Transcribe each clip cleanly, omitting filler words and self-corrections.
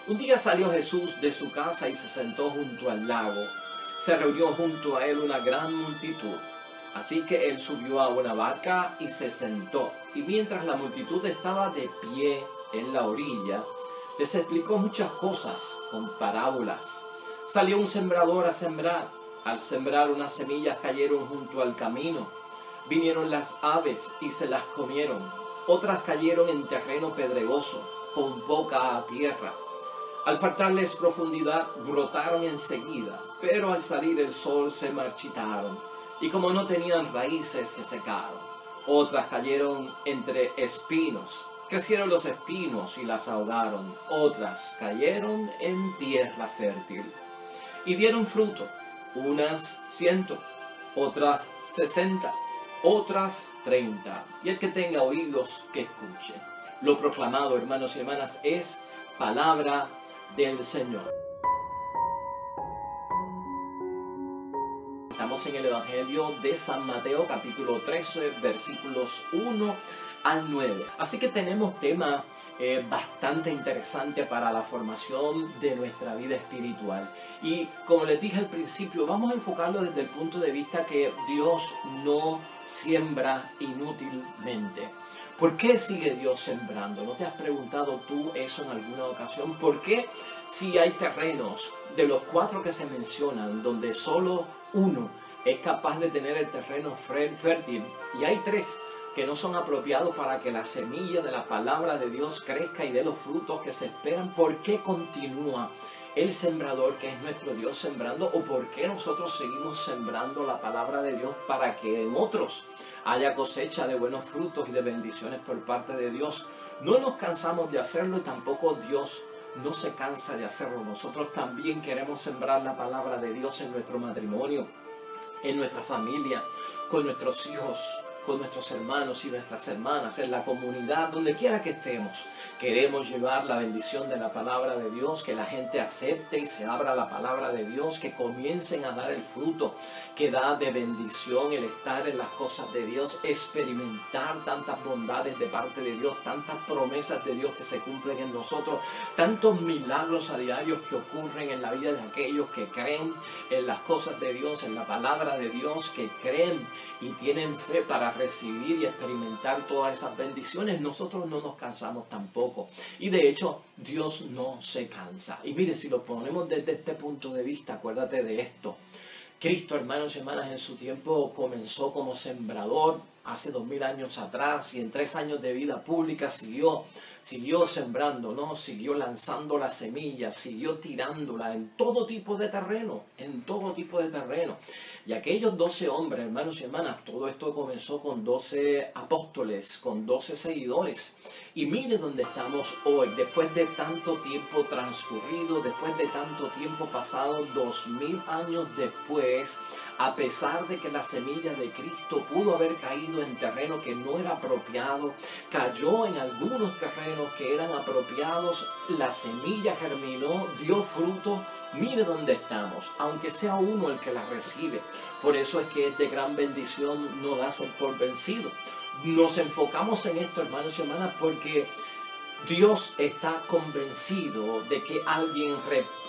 Un día salió Jesús de su casa y se sentó junto al lago. Se reunió junto a él una gran multitud. Así que él subió a una barca y se sentó. Y mientras la multitud estaba de pie en la orilla, les explicó muchas cosas con parábolas. Salió un sembrador a sembrar. Al sembrar unas semillas cayeron junto al camino. Vinieron las aves y se las comieron. Otras cayeron en terreno pedregoso, con poca tierra. Al faltarles profundidad, brotaron enseguida, pero al salir el sol se marchitaron, y como no tenían raíces, se secaron. Otras cayeron entre espinos. Crecieron los espinos y las ahogaron. Otras cayeron en tierra fértil y dieron fruto, unas 100, otras 60, otras 30. Y el que tenga oídos, que escuche. Lo proclamado, hermanos y hermanas, es palabra del Señor. Estamos en el Evangelio de San Mateo, capítulo 13, versículos 1 al 9. Así que tenemos tema bastante interesante para la formación de nuestra vida espiritual. Y como les dije al principio, vamos a enfocarlo desde el punto de vista que Dios no siembra inútilmente. ¿Por qué sigue Dios sembrando? ¿No te has preguntado tú eso en alguna ocasión? ¿Por qué si hay terrenos de los 4 que se mencionan, donde solo uno es capaz de tener el terreno fértil, y hay 3 que no son apropiados para que la semilla de la palabra de Dios crezca y dé los frutos que se esperan? ¿Por qué continúa el sembrador, que es nuestro Dios, sembrando? ¿O por qué nosotros seguimos sembrando la palabra de Dios para que en otros haya cosecha de buenos frutos y de bendiciones por parte de Dios? No nos cansamos de hacerlo y tampoco Dios no se cansa de hacerlo. Nosotros también queremos sembrar la palabra de Dios en nuestro matrimonio, en nuestra familia, con nuestros hijos, con nuestros hermanos y nuestras hermanas, en la comunidad, donde quiera que estemos. Queremos llevar la bendición de la palabra de Dios, que la gente acepte y se abra la palabra de Dios, que comiencen a dar el fruto que da de bendición el estar en las cosas de Dios, experimentar tantas bondades de parte de Dios, tantas promesas de Dios que se cumplen en nosotros, tantos milagros a diarios que ocurren en la vida de aquellos que creen en las cosas de Dios, en la palabra de Dios, que creen y tienen fe para recibir y experimentar todas esas bendiciones. Nosotros no nos cansamos tampoco. Y de hecho, Dios no se cansa. Y mire, si lo ponemos desde este punto de vista, acuérdate de esto. Cristo, hermanos y hermanas, en su tiempo comenzó como sembrador hace 2000 años atrás, y en 3 años de vida pública siguió sembrando, ¿no? Siguió lanzando la semilla, siguió tirándola en todo tipo de terreno, Y aquellos 12 hombres, hermanos y hermanas, todo esto comenzó con 12 apóstoles, con 12 seguidores. Y mire dónde estamos hoy, después de tanto tiempo transcurrido, después de tanto tiempo pasado, 2000 años después, a pesar de que la semilla de Cristo pudo haber caído en terreno que no era apropiado, cayó en algunos terrenos que eran apropiados, la semilla germinó, dio fruto. Mire dónde estamos, aunque sea uno el que la recibe. Por eso es que es de gran bendición no darse por vencido. Nos enfocamos en esto, hermanos y hermanas, porque Dios está convencido de que alguien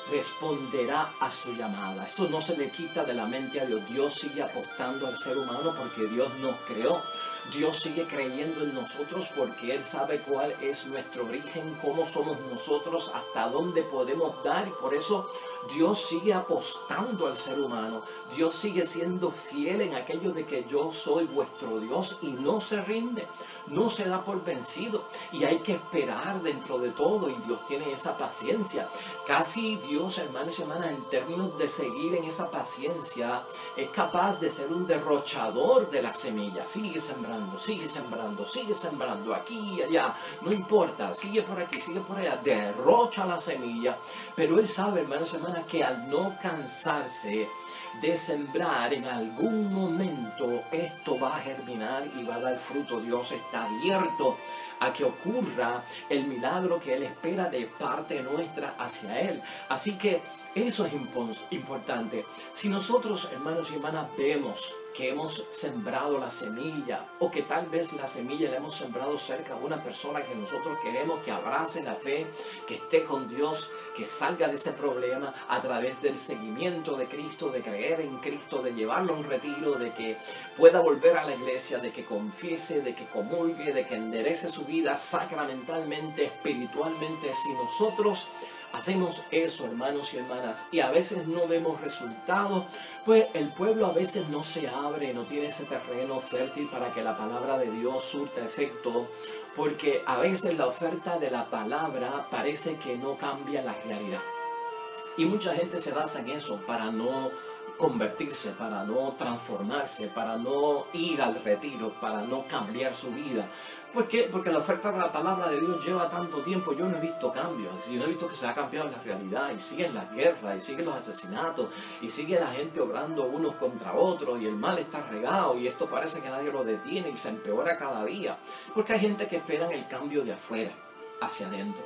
responderá a su llamada. Eso no se le quita de la mente a Dios. Dios sigue apostando al ser humano porque Dios nos creó. Dios sigue creyendo en nosotros porque Él sabe cuál es nuestro origen, cómo somos nosotros, hasta dónde podemos dar, y por eso Dios sigue apostando al ser humano. Dios sigue siendo fiel en aquello de que yo soy vuestro Dios, y no se rinde, no se da por vencido, y hay que esperar dentro de todo, y Dios tiene esa paciencia. Casi Dios, hermanos y hermanas, en términos de seguir en esa paciencia, es capaz de ser un derrochador de la semilla. Sigue sembrando, aquí y allá, no importa, sigue por aquí, sigue por allá, derrocha la semilla. Pero Él sabe, hermanos y hermanas, que al no cansarse de sembrar, en algún momento esto va a germinar y va a dar fruto. Dios está abierto a que ocurra el milagro que Él espera de parte nuestra hacia Él. Así que eso es importante. Si nosotros, hermanos y hermanas, vemos que hemos sembrado la semilla, o que tal vez la semilla la hemos sembrado cerca de una persona que nosotros queremos que abrace la fe, que esté con Dios, que salga de ese problema a través del seguimiento de Cristo, de creer en Cristo, de llevarlo a un retiro, de que pueda volver a la iglesia, de que confiese, de que comulgue, de que enderece su vida sacramentalmente, espiritualmente. Si nosotros hacemos eso, hermanos y hermanas, y a veces no vemos resultados, pues el pueblo a veces no se abre, no tiene ese terreno fértil para que la palabra de Dios surta efecto, porque a veces la oferta de la palabra parece que no cambia la realidad. Y mucha gente se basa en eso para no convertirse, para no transformarse, para no ir al retiro, para no cambiar su vida. ¿Por qué? Porque la oferta de la palabra de Dios lleva tanto tiempo, yo no he visto cambios, yo no he visto que se ha cambiado la realidad, y siguen las guerras, y siguen los asesinatos, y sigue la gente obrando unos contra otros, y el mal está regado, y esto parece que nadie lo detiene, y se empeora cada día, porque hay gente que espera el cambio de afuera hacia adentro,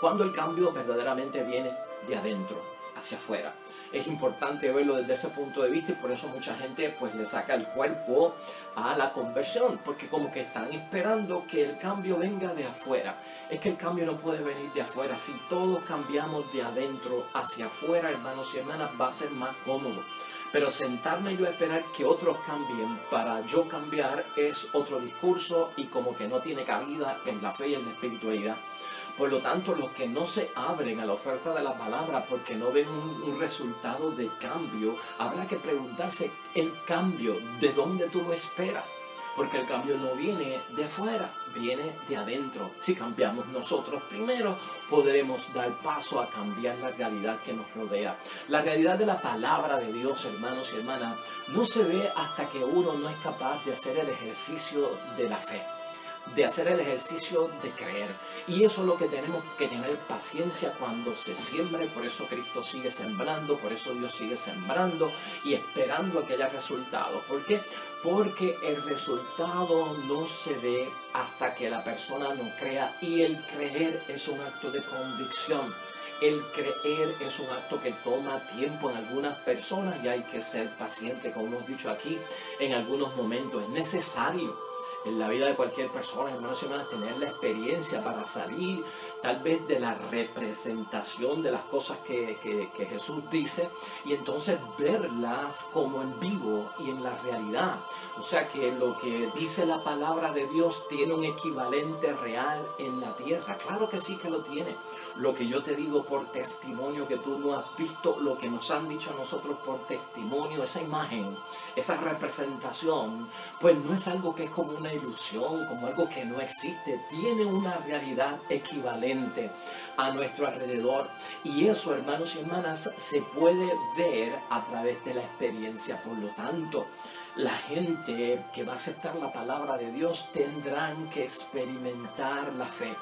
cuando el cambio verdaderamente viene de adentro hacia afuera. Es importante verlo desde ese punto de vista, y por eso mucha gente pues le saca el cuerpo a la conversión, porque como que están esperando que el cambio venga de afuera. Es que el cambio no puede venir de afuera. Si todos cambiamos de adentro hacia afuera, hermanos y hermanas, va a ser más cómodo. Pero sentarme yo a esperar que otros cambien para yo cambiar es otro discurso, y como que no tiene cabida en la fe y en la espiritualidad. Por lo tanto, los que no se abren a la oferta de la palabra porque no ven un resultado de cambio, habrá que preguntarse el cambio, ¿de dónde tú lo esperas? Porque el cambio no viene de afuera, viene de adentro. Si cambiamos nosotros primero, podremos dar paso a cambiar la realidad que nos rodea. La realidad de la palabra de Dios, hermanos y hermanas, no se ve hasta que uno no es capaz de hacer el ejercicio de la fe, de hacer el ejercicio de creer. Y eso es lo que tenemos que tener paciencia cuando se siembre. Por eso Cristo sigue sembrando, por eso Dios sigue sembrando y esperando a que haya resultados. ¿Por qué? Porque el resultado no se ve hasta que la persona no crea, y el creer es un acto de convicción. El creer es un acto que toma tiempo en algunas personas, y hay que ser paciente, como hemos dicho aquí, en algunos momentos. Es necesario en la vida de cualquier persona, hermanos y hermanas, tener la experiencia para salir tal vez de la representación de las cosas que Jesús dice, y entonces verlas como en vivo y en la realidad. O sea que lo que dice la palabra de Dios tiene un equivalente real en la tierra. Claro que sí que lo tiene. Lo que yo te digo por testimonio, que tú no has visto, lo que nos han dicho a nosotros por testimonio, esa imagen, esa representación, pues no es algo que es como una ilusión, como algo que no existe. Tiene una realidad equivalente a nuestro alrededor, y eso, hermanos y hermanas, se puede ver a través de la experiencia. Por lo tanto, la gente que va a aceptar la palabra de Dios tendrán que experimentar la fe,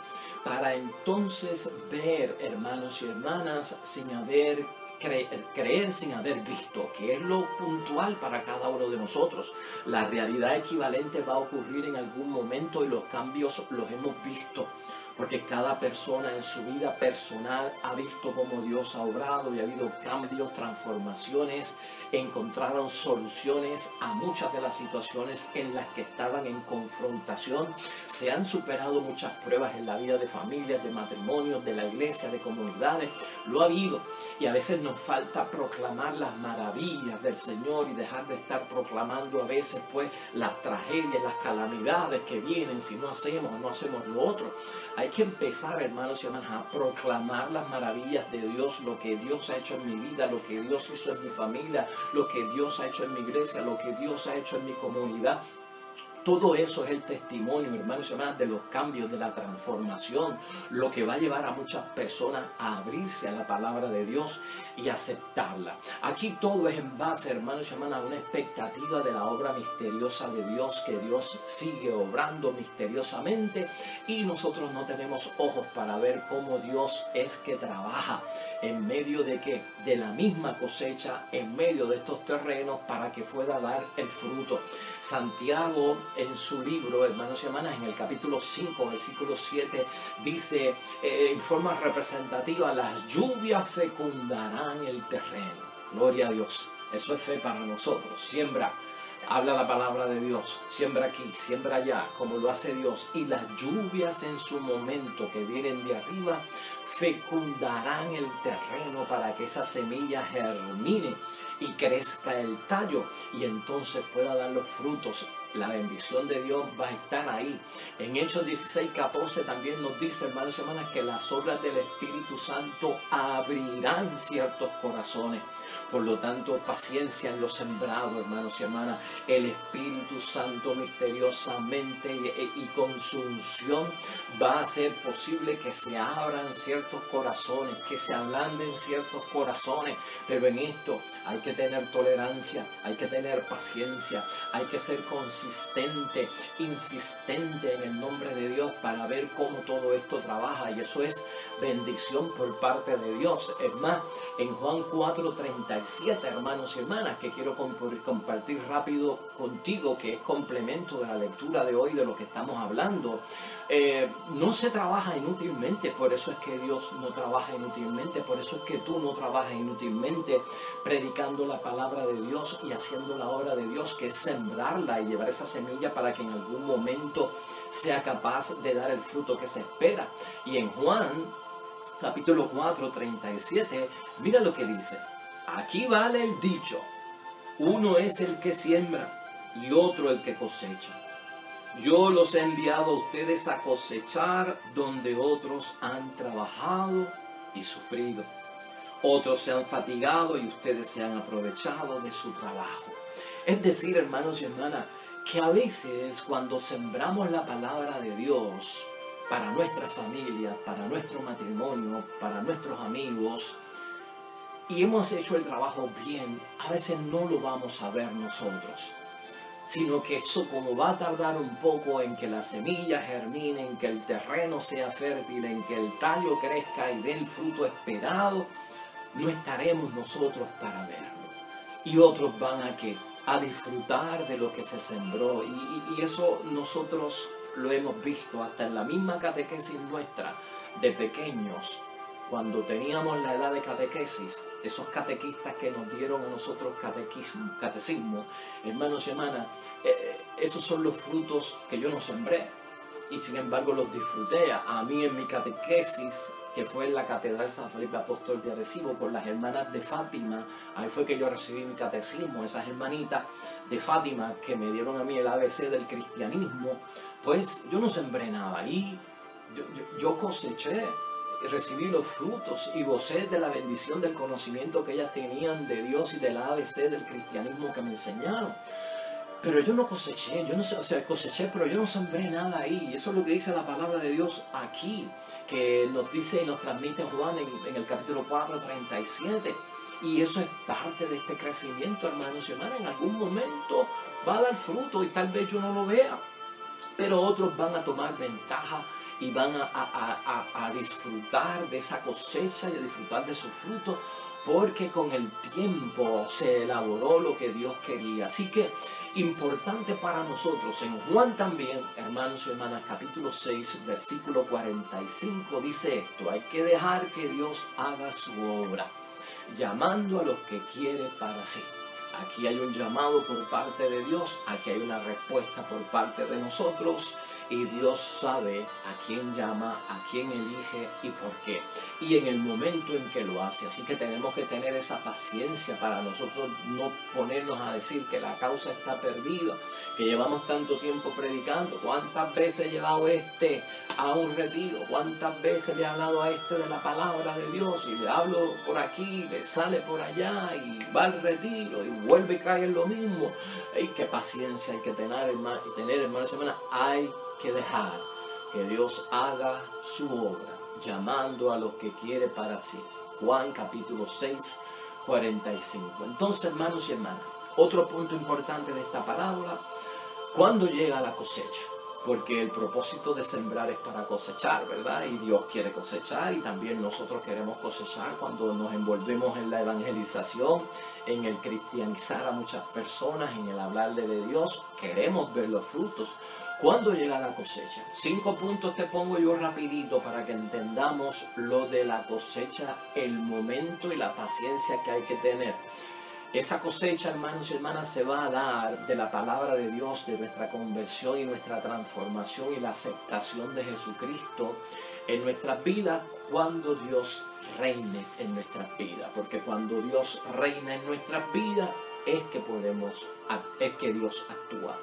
para entonces ver, hermanos y hermanas, sin haber creer sin haber visto, que es lo puntual para cada uno de nosotros. La realidad equivalente va a ocurrir en algún momento, y los cambios los hemos visto, porque cada persona en su vida personal ha visto cómo Dios ha obrado, y ha habido cambios, transformaciones, encontraron soluciones a muchas de las situaciones en las que estaban en confrontación. Se han superado muchas pruebas en la vida de familias, de matrimonios, de la iglesia, de comunidades. Lo ha habido, y a veces nos falta proclamar las maravillas del Señor y dejar de estar proclamando a veces pues las tragedias, las calamidades que vienen si no hacemos o no hacemos lo otro. Hay que empezar, hermanos y hermanas, a proclamar las maravillas de Dios, lo que Dios ha hecho en mi vida, lo que Dios hizo en mi familia, lo que Dios ha hecho en mi iglesia, lo que Dios ha hecho en mi comunidad. Todo eso es el testimonio, hermanos y hermanas, de los cambios, de la transformación, lo que va a llevar a muchas personas a abrirse a la palabra de Dios y aceptarla. Aquí todo es en base, hermanos y hermanas, a una expectativa de la obra misteriosa de Dios, que Dios sigue obrando misteriosamente, y nosotros no tenemos ojos para ver cómo Dios es que trabaja en medio de ¿qué? De la misma cosecha, en medio de estos terrenos, para que pueda dar el fruto. Santiago, en su libro, hermanos y hermanas, en el capítulo 5, versículo 7, dice en forma representativa: las lluvias fecundarán el terreno. Gloria a Dios. Eso es fe para nosotros. Siembra. Habla la palabra de Dios, siembra aquí, siembra allá, como lo hace Dios. Y las lluvias en su momento que vienen de arriba fecundarán el terreno para que esa semilla germine y crezca el tallo y entonces pueda dar los frutos. La bendición de Dios va a estar ahí. En Hechos 16:14 también nos dice, hermanos y hermanas, que las obras del Espíritu Santo abrirán ciertos corazones. Por lo tanto, paciencia en lo sembrado, hermanos y hermanas. El Espíritu Santo misteriosamente y con su unción va a hacer posible que se abran ciertos corazones, que se ablanden ciertos corazones. Pero en esto hay que tener tolerancia, hay que tener paciencia, hay que ser consistente, insistente en el nombre de Dios para ver cómo todo esto trabaja. Y eso es bendición por parte de Dios. Es más, en Juan 4:37, hermanos y hermanas, que quiero compartir rápido contigo, que es complemento de la lectura de hoy de lo que estamos hablando. No se trabaja inútilmente, por eso es que Dios no trabaja inútilmente, por eso es que tú no trabajas inútilmente predicando la palabra de Dios y haciendo la obra de Dios, que es sembrarla y llevar esa semilla para que en algún momento sea capaz de dar el fruto que se espera. Y en Juan capítulo 4:37, mira lo que dice: aquí vale el dicho, uno es el que siembra y otro el que cosecha. Yo los he enviado a ustedes a cosechar donde otros han trabajado y sufrido. Otros se han fatigado y ustedes se han aprovechado de su trabajo. Es decir, hermanos y hermanas, que a veces cuando sembramos la palabra de Dios para nuestra familia, para nuestro matrimonio, para nuestros amigos, y hemos hecho el trabajo bien, a veces no lo vamos a ver nosotros, sino que eso, como va a tardar un poco en que la semilla germine, en que el terreno sea fértil, en que el tallo crezca y dé el fruto esperado, no estaremos nosotros para verlo. Y otros van a disfrutar de lo que se sembró. Y eso nosotros lo hemos visto hasta en la misma catequesis nuestra de pequeños. Cuando teníamos la edad de catequesis, esos catequistas que nos dieron a nosotros catecismo, hermanos y hermanas, esos son los frutos que yo no sembré y sin embargo los disfruté. A mí en mi catequesis, que fue en la Catedral San Felipe Apóstol de Arecibo con las hermanas de Fátima, ahí fue que yo recibí mi catecismo. Esas hermanitas de Fátima que me dieron a mí el ABC del cristianismo, pues yo no sembré nada y yo coseché, recibí los frutos y gocé de la bendición del conocimiento que ellas tenían de Dios y del ABC del cristianismo que me enseñaron. Pero yo no coseché, yo no sé, o sea, coseché, pero yo no sembré nada ahí. Y eso es lo que dice la palabra de Dios aquí, que nos dice y nos transmite Juan en el capítulo 4:37. Y eso es parte de este crecimiento, hermanos y hermanas. En algún momento va a dar fruto y tal vez yo no lo vea, pero otros van a tomar ventaja y van a disfrutar de esa cosecha y a disfrutar de su fruto, porque con el tiempo se elaboró lo que Dios quería. Así que importante para nosotros, en Juan también, hermanos y hermanas, capítulo 6, versículo 45, dice esto: hay que dejar que Dios haga su obra, llamando a los que quiere para sí. Aquí hay un llamado por parte de Dios, aquí hay una respuesta por parte de nosotros, y Dios sabe a quién llama, a quién elige y por qué, y en el momento en que lo hace. Así que tenemos que tener esa paciencia para nosotros no ponernos a decir que la causa está perdida, que llevamos tanto tiempo predicando. ¿Cuántas veces he llevado a un retiro? ¿Cuántas veces le he hablado a de la palabra de Dios? Y le hablo por aquí, le sale por allá y va al retiro y vuelve y cae en lo mismo. ¡Ay, qué paciencia hay que tener, hermanos y hermanas! Hay que dejar que Dios haga su obra, llamando a los que quiere para sí. Juan capítulo 6, 45. Entonces, hermanos y hermanas, otro punto importante de esta parábola: ¿cuándo llega la cosecha? Porque el propósito de sembrar es para cosechar, ¿verdad? Y Dios quiere cosechar, y también nosotros queremos cosechar cuando nos envolvemos en la evangelización, en el cristianizar a muchas personas, en el hablarle de Dios. Queremos ver los frutos. ¿Cuándo llega la cosecha? 5 puntos te pongo yo rapidito para que entendamos lo de la cosecha, el momento y la paciencia que hay que tener. Esa cosecha, hermanos y hermanas, se va a dar de la palabra de Dios, de nuestra conversión y nuestra transformación y la aceptación de Jesucristo en nuestras vidas cuando Dios reine en nuestras vidas. Porque cuando Dios reina en nuestras vidas es que Dios actúa.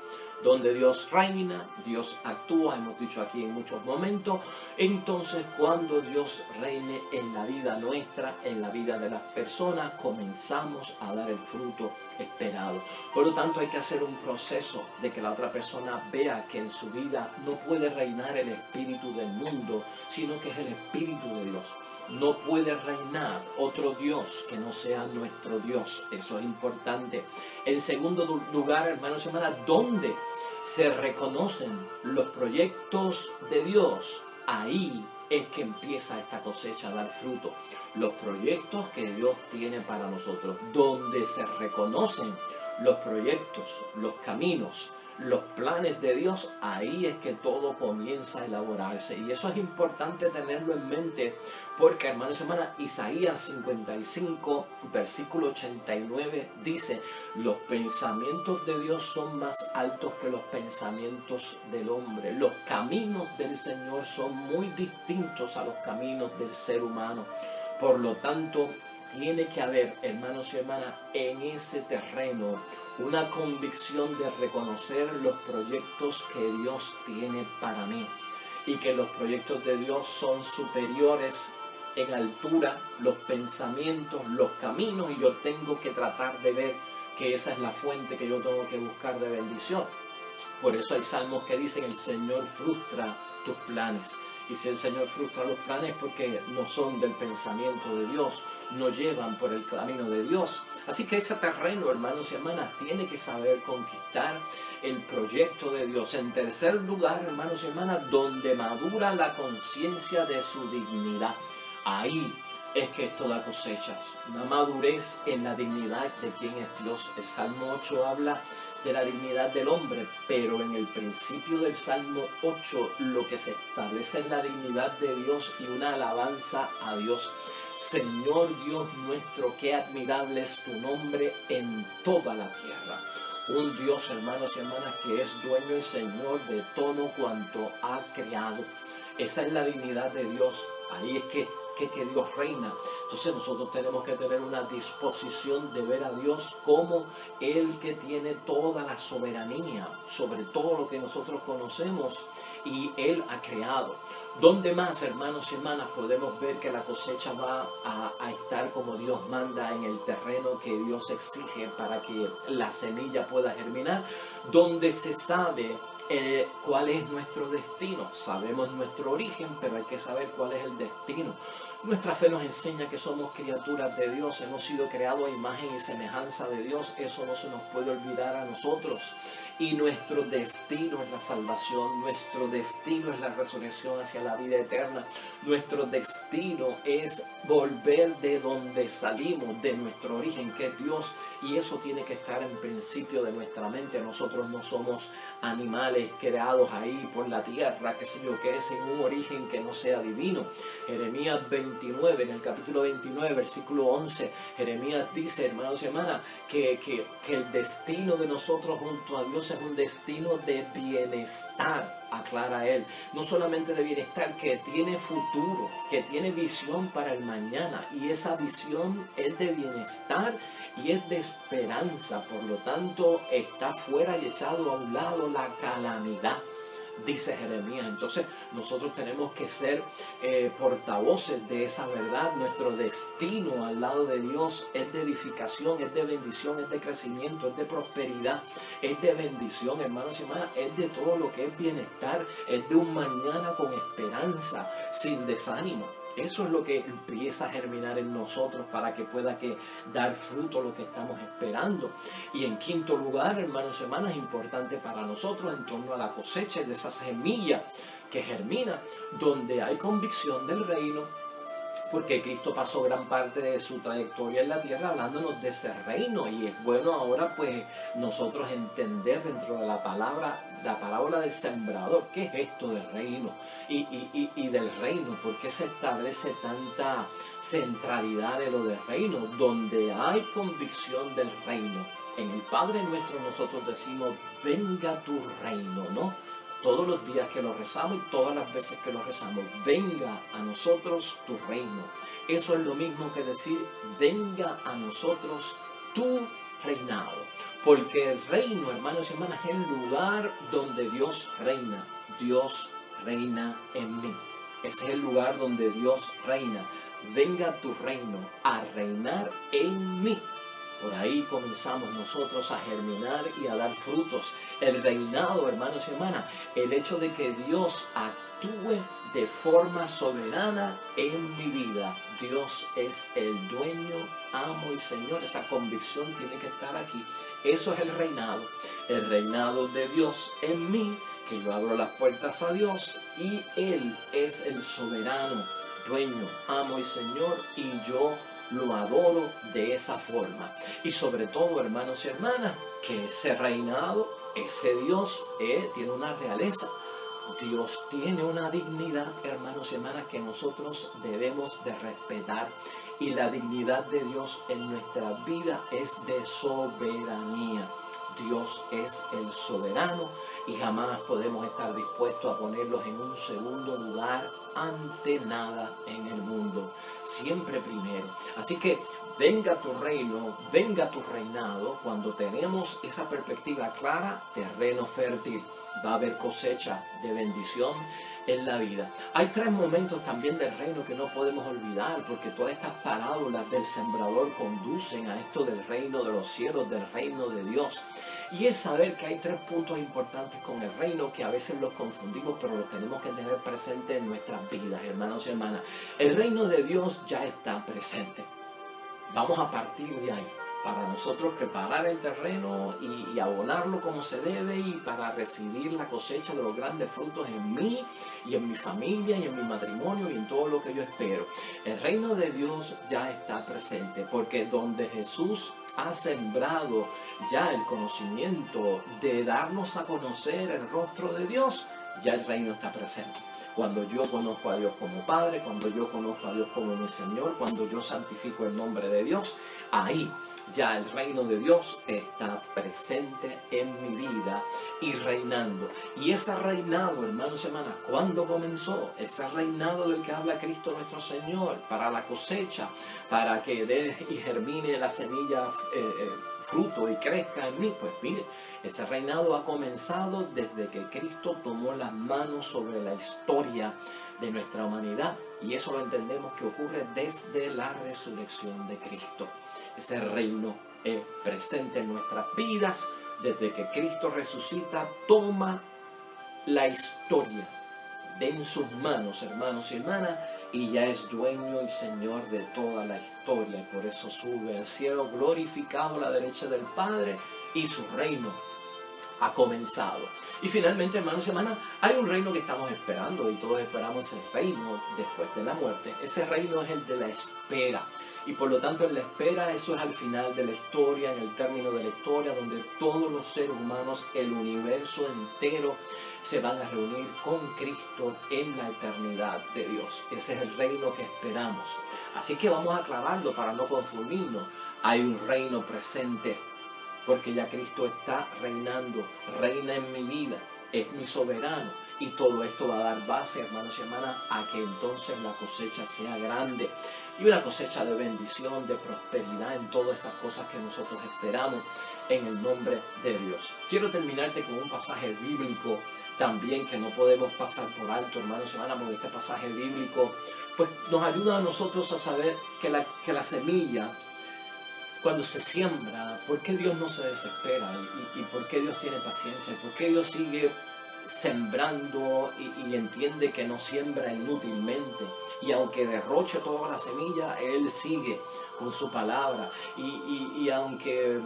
Donde Dios reina, Dios actúa, hemos dicho aquí en muchos momentos. Entonces, cuando Dios reine en la vida nuestra, en la vida de las personas, comenzamos a dar el fruto esperado. Por lo tanto, hay que hacer un proceso de que la otra persona vea que en su vida no puede reinar el espíritu del mundo, sino que es el espíritu de Dios. No puede reinar otro Dios que no sea nuestro Dios. Eso es importante. En segundo lugar, hermanos y hermanas, donde se reconocen los proyectos de Dios, ahí es que empieza esta cosecha a dar fruto. Los proyectos que Dios tiene para nosotros, donde se reconocen los proyectos, los caminos, los planes de Dios, ahí es que todo comienza a elaborarse. Y eso es importante tenerlo en mente porque, hermanos y hermanas, Isaías 55, versículo 89 dice: los pensamientos de Dios son más altos que los pensamientos del hombre. Los caminos del Señor son muy distintos a los caminos del ser humano. Por lo tanto, tiene que haber, hermanos y hermanas, en ese terreno una convicción de reconocer los proyectos que Dios tiene para mí y que los proyectos de Dios son superiores en altura, los pensamientos, los caminos, y yo tengo que tratar de ver que esa es la fuente que yo tengo que buscar de bendición. Por eso hay salmos que dicen: el Señor frustra tus planes. Y si el Señor frustra los planes, porque no son del pensamiento de Dios, no llevan por el camino de Dios. Así que ese terreno, hermanos y hermanas, tiene que saber conquistar el proyecto de Dios. En tercer lugar, hermanos y hermanas, donde madura la conciencia de su dignidad. Ahí es que esto da cosechas, una madurez en la dignidad de quién es Dios. El Salmo 8 habla de la dignidad del hombre, pero en el principio del Salmo 8 lo que se establece es la dignidad de Dios y una alabanza a Dios. Señor Dios nuestro, qué admirable es tu nombre en toda la tierra. Un Dios, hermanos y hermanas, que es dueño y Señor de todo cuanto ha creado. Esa es la dignidad de Dios. Ahí es que Dios reina. Entonces nosotros tenemos que tener una disposición de ver a Dios como el que tiene toda la soberanía sobre todo lo que nosotros conocemos y Él ha creado. ¿Dónde más, hermanos y hermanas, podemos ver que la cosecha va a estar como Dios manda, en el terreno que Dios exige para que la semilla pueda germinar? Donde se sabe cuál es nuestro destino. Sabemos nuestro origen, pero hay que saber cuál es el destino. Nuestra fe nos enseña que somos criaturas de Dios, hemos sido creados a imagen y semejanza de Dios. Eso no se nos puede olvidar a nosotros. Y nuestro destino es la salvación, nuestro destino es la resurrección hacia la vida eterna. Nuestro destino es volver de donde salimos, de nuestro origen, que es Dios. Y eso tiene que estar en principio de nuestra mente. Nosotros no somos animales creados ahí por la tierra, que sé yo, que es en un origen que no sea divino. Jeremías 29, en el capítulo 29, versículo 11, Jeremías dice, hermanos y hermanas, que el destino de nosotros junto a Dios es un destino de bienestar, aclara él. No solamente de bienestar, que tiene futuro, que tiene visión para el mañana. Y esa visión es de bienestar y es de esperanza. Por lo tanto, está fuera y echado a un lado la calamidad, dice Jeremías. Entonces nosotros tenemos que ser portavoces de esa verdad. Nuestro destino al lado de Dios es de edificación, es de bendición, es de crecimiento, es de prosperidad, es de bendición, hermanos y hermanas, es de todo lo que es bienestar, es de un mañana con esperanza, sin desánimo. Eso es lo que empieza a germinar en nosotros para que pueda dar fruto lo que estamos esperando. Y en quinto lugar, hermanos y hermanas, importante para nosotros en torno a la cosecha de esa semilla que germina, donde hay convicción del reino, porque Cristo pasó gran parte de su trayectoria en la tierra hablándonos de ese reino, y es bueno ahora pues nosotros entender dentro de la parábola del sembrador, qué es esto del reino y del reino, por qué se establece tanta centralidad de lo del reino, donde hay convicción del reino. En el Padre Nuestro nosotros decimos, venga tu reino, ¿no? Todos los días que lo rezamos y todas las veces que lo rezamos, venga a nosotros tu reino. Eso es lo mismo que decir, venga a nosotros tu reinado. Porque el reino, hermanos y hermanas, es el lugar donde Dios reina. Dios reina en mí. Ese es el lugar donde Dios reina. Venga tu reino a reinar en mí. Por ahí comenzamos nosotros a germinar y a dar frutos. El reinado, hermanos y hermanas, el hecho de que Dios actúe de forma soberana en mi vida. Dios es el dueño, amo y Señor. Esa convicción tiene que estar aquí. Eso es el reinado de Dios en mí, que yo abro las puertas a Dios y Él es el soberano, dueño, amo y Señor, y yo lo adoro de esa forma. Y sobre todo, hermanos y hermanas, que ese reinado, ese Dios, tiene una realeza. Dios tiene una dignidad, hermanos y hermanas, que nosotros debemos de respetar. Y la dignidad de Dios en nuestra vida es de soberanía. Dios es el soberano y jamás podemos estar dispuestos a ponerlos en un segundo lugar ante nada en el mundo. Siempre primero. Así que venga tu reino, venga tu reinado. Cuando tenemos esa perspectiva clara, terreno fértil, va a haber cosecha de bendición en la vida. Hay tres momentos también del reino que no podemos olvidar, porque todas estas parábolas del sembrador conducen a esto del reino de los cielos, del reino de Dios. Y es saber que hay tres puntos importantes con el reino que a veces los confundimos, pero los tenemos que tener presentes en nuestras vidas, hermanos y hermanas. El reino de Dios ya está presente. Vamos a partir de ahí, para nosotros preparar el terreno y abonarlo como se debe, y para recibir la cosecha de los grandes frutos en mí y en mi familia y en mi matrimonio y en todo lo que yo espero. El reino de Dios ya está presente, porque donde Jesús ha sembrado ya el conocimiento de darnos a conocer el rostro de Dios, ya el reino está presente. Cuando yo conozco a Dios como Padre, cuando yo conozco a Dios como mi Señor, cuando yo santifico el nombre de Dios, ahí ya el reino de Dios está presente en mi vida y reinando. Y ese reinado, hermanos y hermanas, ¿cuándo comenzó? Ese reinado del que habla Cristo nuestro Señor, para la cosecha, para que dé y germine la semilla fruto y crezca en mí. Pues mire, ese reinado ha comenzado desde que Cristo tomó las manos sobre la historia de nuestra humanidad, y eso lo entendemos que ocurre desde la resurrección de Cristo. Ese reino es presente en nuestras vidas desde que Cristo resucita, toma la historia en sus manos, hermanos y hermanas, y ya es dueño y Señor de toda la historia, y por eso sube al cielo glorificado a la derecha del Padre, y su reino ha comenzado. Y finalmente, hermanos y hermanas, hay un reino que estamos esperando, y todos esperamos el reino después de la muerte. Ese reino es el de la espera. Y por lo tanto, en la espera, eso es al final de la historia, en el término de la historia, donde todos los seres humanos, el universo entero, se van a reunir con Cristo en la eternidad de Dios. Ese es el reino que esperamos. Así que vamos a aclararlo para no confundirnos. Hay un reino presente, porque ya Cristo está reinando, reina en mi vida, es mi soberano. Y todo esto va a dar base, hermanos y hermanas, a que entonces la cosecha sea grande. Y una cosecha de bendición, de prosperidad, en todas esas cosas que nosotros esperamos en el nombre de Dios. Quiero terminarte con un pasaje bíblico también que no podemos pasar por alto, hermanos y hermanas, porque este pasaje bíblico pues nos ayuda a nosotros a saber que la semilla, cuando se siembra, ¿por qué Dios no se desespera? ¿Y por qué Dios tiene paciencia? ¿Por qué Dios sigue sembrando y entiende que no siembra inútilmente? Y aunque derroche toda la semilla, Él sigue con su palabra. Y aunque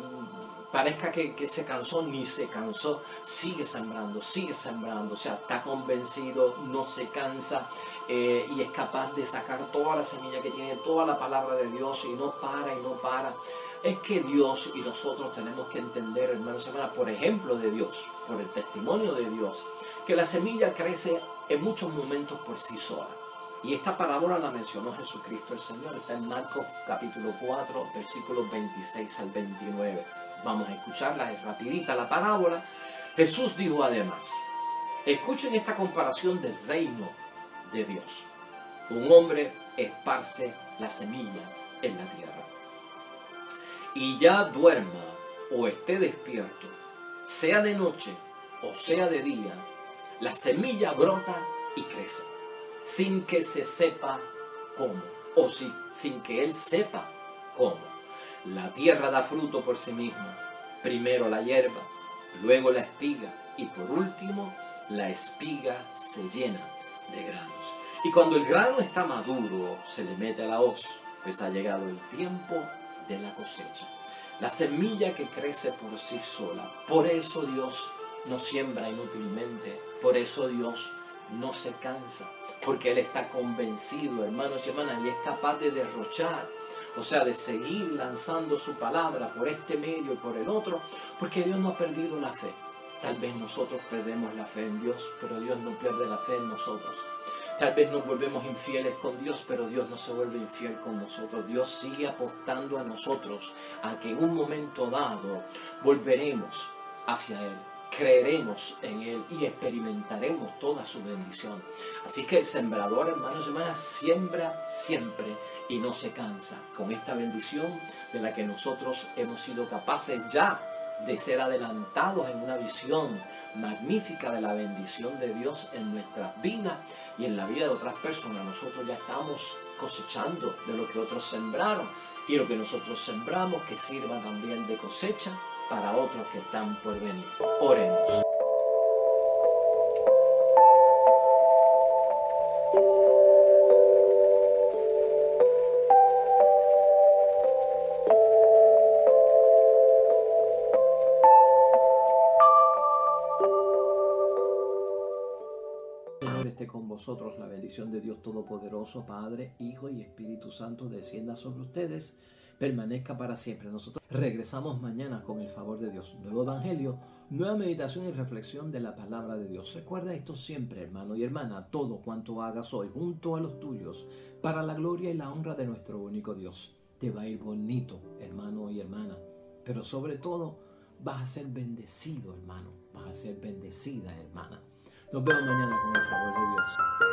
parezca que se cansó, ni se cansó, sigue sembrando, sigue sembrando. O sea, está convencido, no se cansa. y es capaz de sacar toda la semilla que tiene, toda la palabra de Dios y no para y no para. Es que Dios y nosotros tenemos que entender, hermanos y hermanas, por ejemplo de Dios, por el testimonio de Dios, que la semilla crece en muchos momentos por sí sola. Y esta parábola la mencionó Jesucristo el Señor, está en Marcos capítulo 4, versículos 26 al 29. Vamos a escucharla, es rapidita la parábola. Jesús dijo además, escuchen esta comparación del reino de Dios. Un hombre esparce la semilla en la tierra. Y ya duerma o esté despierto, sea de noche o sea de día, la semilla brota y crece, sin que se sepa cómo, o sin que él sepa cómo. La tierra da fruto por sí misma, primero la hierba, luego la espiga y por último la espiga se llena de granos. Y cuando el grano está maduro, se le mete a la hoz, pues ha llegado el tiempo de la cosecha. La semilla que crece por sí sola. Por eso Dios no siembra inútilmente. Por eso Dios no se cansa. Porque Él está convencido, hermanos y hermanas, y es capaz de derrochar. O sea, de seguir lanzando su palabra por este medio y por el otro. Porque Dios no ha perdido la fe. Tal vez nosotros perdemos la fe en Dios, pero Dios no pierde la fe en nosotros. Tal vez nos volvemos infieles con Dios, pero Dios no se vuelve infiel con nosotros. Dios sigue apostando a nosotros, a que en un momento dado volveremos hacia Él, creeremos en Él y experimentaremos toda su bendición. Así que el sembrador, hermanos y hermanas, siembra siempre y no se cansa. Con esta bendición de la que nosotros hemos sido capaces ya de ser adelantados en una visión magnífica de la bendición de Dios en nuestras vidas y en la vida de otras personas. Nosotros ya estamos cosechando de lo que otros sembraron, y lo que nosotros sembramos que sirva también de cosecha para otros que están por venir. Oremos. Señor, esté con vosotros. La bendición de Dios Todopoderoso, Padre, Hijo y Espíritu Santo descienda sobre ustedes, permanezca para siempre. Nosotros regresamos mañana con el favor de Dios. Nuevo Evangelio, nueva meditación y reflexión de la palabra de Dios. Recuerda esto siempre, hermano y hermana, todo cuanto hagas hoy junto a los tuyos, para la gloria y la honra de nuestro único Dios. Te va a ir bonito, hermano y hermana, pero sobre todo vas a ser bendecido, hermano, vas a ser bendecida, hermana. Nos vemos mañana con el favor de Dios.